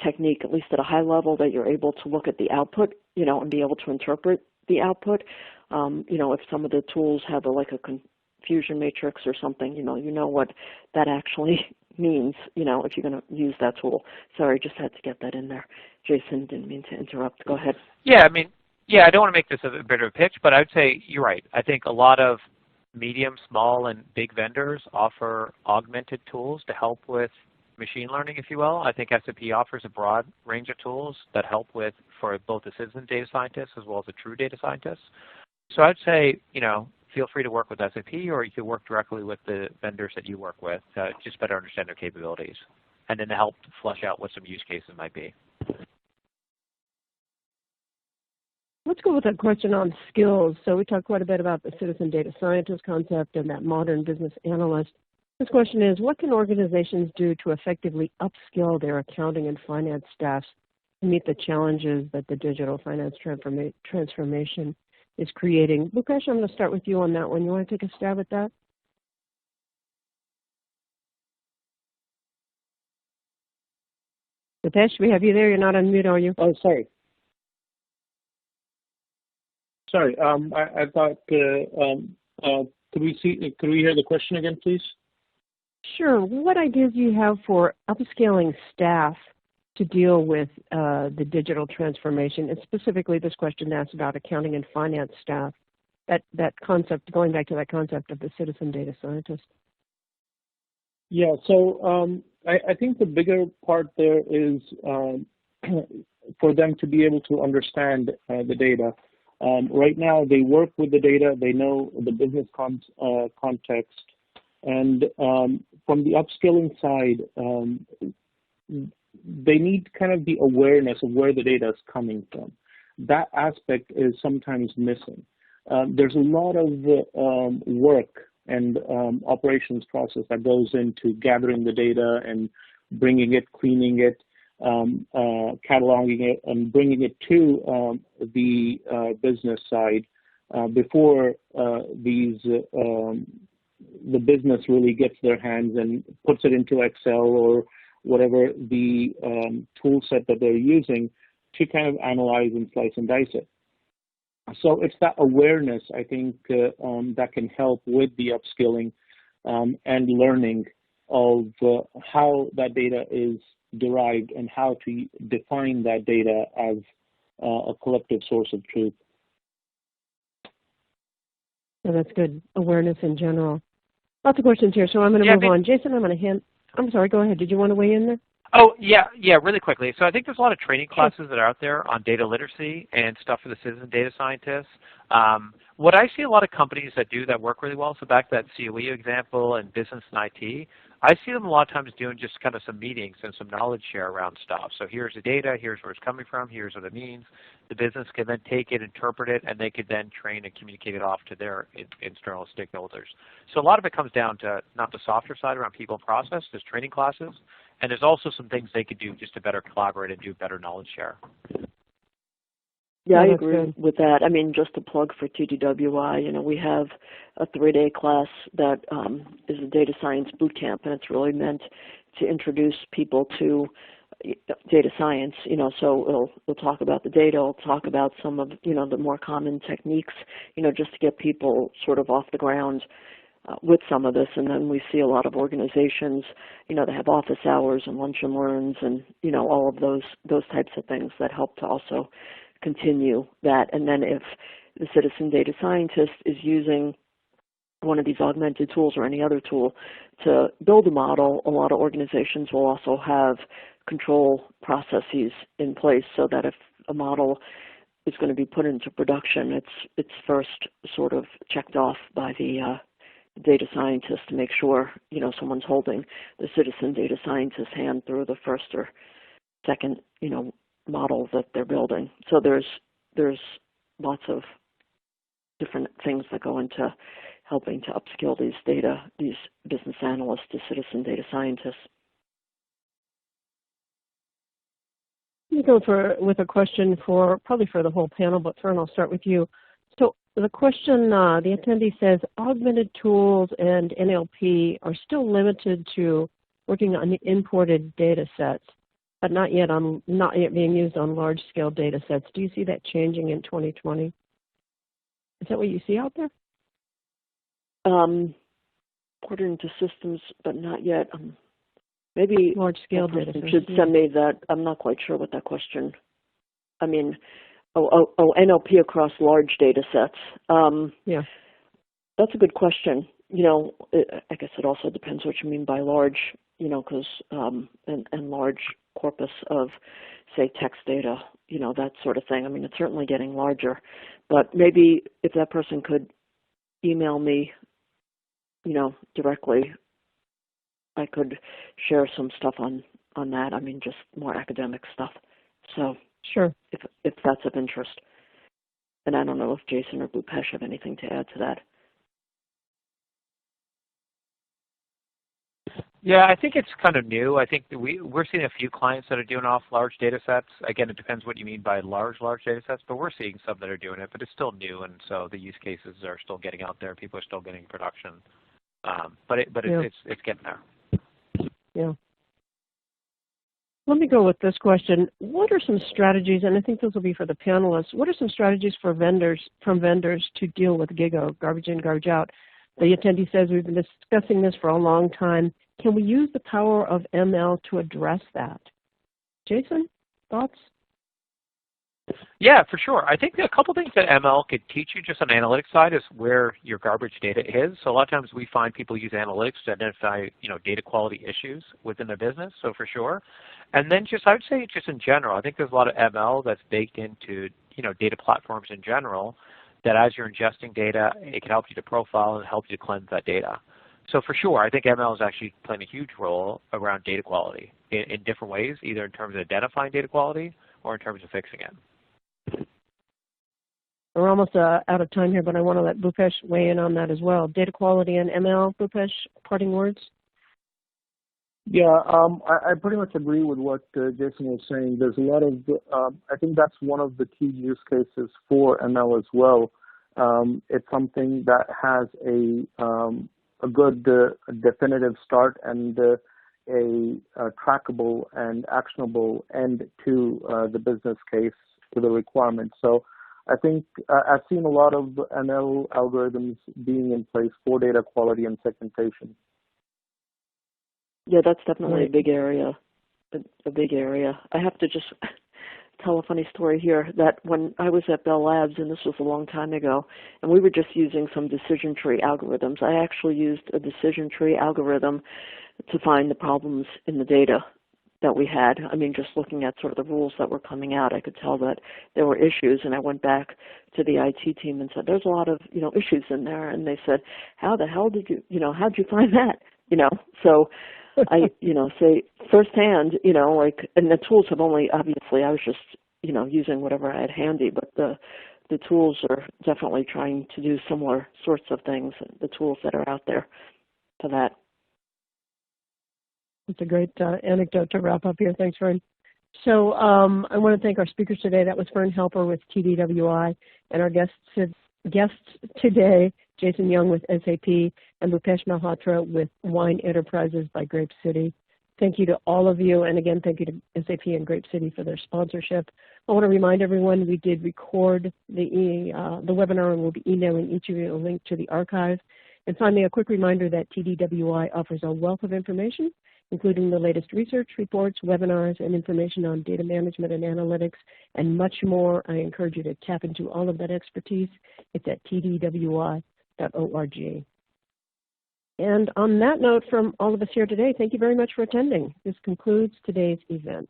technique, at least at a high level, that you're able to look at the output, and be able to interpret the output. If some of the tools have a confusion matrix or something, you know what that actually means, if you're going to use that tool. Sorry, just had to get that in there. Jason, didn't mean to interrupt. Go ahead. Yeah, I don't want to make this a bit of a pitch, but I would say you're right. I think a lot of medium, small, and big vendors offer augmented tools to help with machine learning, if you will. I think SAP offers a broad range of tools that help with for both the citizen data scientists as well as the true data scientists. So I'd say, feel free to work with SAP, or you can work directly with the vendors that you work with to just better understand their capabilities, and then to help flesh out what some use cases might be. Let's go with a question on skills. So we talked quite a bit about the citizen data scientist concept and that modern business analyst. This question is, what can organizations do to effectively upskill their accounting and finance staffs to meet the challenges that the digital finance transformation is creating? Bhupesh, I'm going to start with you on that one. You want to take a stab at that? Bhupesh, we have you there. You're not on mute, are you? Oh, sorry. Sorry, I thought, could we hear the question again, please? Sure. What ideas do you have for upscaling staff to deal with the digital transformation? And specifically, this question asks about accounting and finance staff, that concept, going back to that concept of the citizen data scientist. Yeah, so I think the bigger part there is for them to be able to understand the data. Right now, they work with the data, they know the business context, and from the upskilling side, they need kind of the awareness of where the data is coming from. That aspect is sometimes missing. There's a lot of work and operations process that goes into gathering the data and bringing it, cleaning it, cataloging it, and bringing it to the business side before the business really gets their hands and puts it into Excel or whatever the tool set that they're using to kind of analyze and slice and dice it. So it's that awareness, I think, that can help with the upskilling and learning of how that data is derived and how to define that data as a collective source of truth. Yeah, that's good. Awareness in general. Lots of questions here, so I'm going to move on. Jason, I'm sorry, go ahead. Did you want to weigh in there? Oh, yeah, really quickly. So I think there's a lot of training classes that are out there on data literacy and stuff for the citizen data scientists. What I see a lot of companies that do that work really well, so back to that COE example and business and IT, I see them a lot of times doing just kind of some meetings and some knowledge share around stuff. So here's the data, here's where it's coming from, here's what it means. The business can then take it, interpret it, and they could then train and communicate it off to their external stakeholders. So a lot of it comes down to not the softer side around people and process, there's training classes, and there's also some things they could do just to better collaborate and do better knowledge share. Yeah, I agree with that. I mean, just a plug for TDWI, we have a 3-day class that is a data science bootcamp, and it's really meant to introduce people to data science, so we'll talk about the data, we'll talk about some of, the more common techniques, just to get people sort of off the ground with some of this. And then we see a lot of organizations, they have office hours and lunch and learns and, all of those types of things that help to also continue that. And then if the citizen data scientist is using one of these augmented tools or any other tool to build a model, a lot of organizations will also have control processes in place so that if a model is going to be put into production, it's first sort of checked off by the data scientist to make sure, someone's holding the citizen data scientist's hand through the first or second, model that they're building. So there's lots of different things that go into helping to upskill these business analysts to citizen data scientists. You go with a question probably for the whole panel, but Fern, I'll start with you. So the question, the attendee says, augmented tools and NLP are still limited to working on imported data sets, but not yet being used on large-scale data sets. Do you see that changing in 2020? Is that what you see out there? According to systems, but not yet. Maybe large-scale data sets. Should send me that. I'm not quite sure what that question. I mean, NLP across large data sets. Yeah. That's a good question. You know, I guess it also depends what you mean by large, you know, because and large corpus of, say, text data, you know, that sort of thing. I mean, it's certainly getting larger. But maybe if that person could email me, you know, directly, I could share some stuff on that. I mean, just more academic stuff. So Sure. If that's of interest. And I don't know if Jason or Bhupesh have anything to add to that. Yeah, I think it's kind of new. I think that we're seeing a few clients that are doing off large data sets. Again, it depends what you mean by large data sets, but we're seeing some that are doing it, but it's still new, and so the use cases are still getting out there. People are still getting production. It's getting there. Yeah. Let me go with this question. What are some strategies, and I think those will be for the panelists, what are some strategies for vendors to deal with GIGO, garbage in, garbage out? The attendee says we've been discussing this for a long time. Can we use the power of ML to address that? Jason, thoughts? Yeah, for sure. I think a couple things that ML could teach you just on the analytics side is where your garbage data is. So a lot of times we find people use analytics to identify, you know, data quality issues within their business, so for sure. And then I would say just in general, I think there's a lot of ML that's baked into, you know, data platforms in general, that as you're ingesting data, it can help you to profile and help you to cleanse that data. So for sure, I think ML is actually playing a huge role around data quality in different ways, either in terms of identifying data quality or in terms of fixing it. We're almost out of time here, but I want to let Bhupesh weigh in on that as well. Data quality and ML, Bhupesh, parting words? Yeah, I pretty much agree with what Jason was saying. There's a lot of, I think that's one of the key use cases for ML as well. It's something that has a good definitive start and a trackable and actionable end to the business case, to the requirement. So I think I've seen a lot of ML algorithms being in place for data quality and segmentation. Yeah, that's definitely a big area. A big area. I have to just tell a funny story here that when I was at Bell Labs, and this was a long time ago, and we were just using some decision tree algorithms. I actually used a decision tree algorithm to find the problems in the data that we had. I mean, just looking at sort of the rules that were coming out, I could tell that there were issues, and I went back to the IT team and said, there's a lot of, you know, issues in there. And they said, how the hell did you, you know, how'd you find that? You know, so I, you know, say firsthand, you know, like, and the tools have only, obviously, I was just, you know, using whatever I had handy, but the tools are definitely trying to do similar sorts of things, the tools that are out there for that. It's a great anecdote to wrap up here. Thanks, Fern. So I want to thank our speakers today. That was Fern Halper with TDWI, and our guests today, Jason Young with SAP, and Bhupesh Malhotra with Wyn Enterprises by Grape City. Thank you to all of you, and again, thank you to SAP and Grape City for their sponsorship. I want to remind everyone we did record the webinar, and we'll be emailing each of you a link to the archive. And finally, a quick reminder that TDWI offers a wealth of information, including the latest research reports, webinars, and information on data management and analytics, and much more. I encourage you to tap into all of that expertise. It's at tdwi.org. And on that note, from all of us here today, thank you very much for attending. This concludes today's event.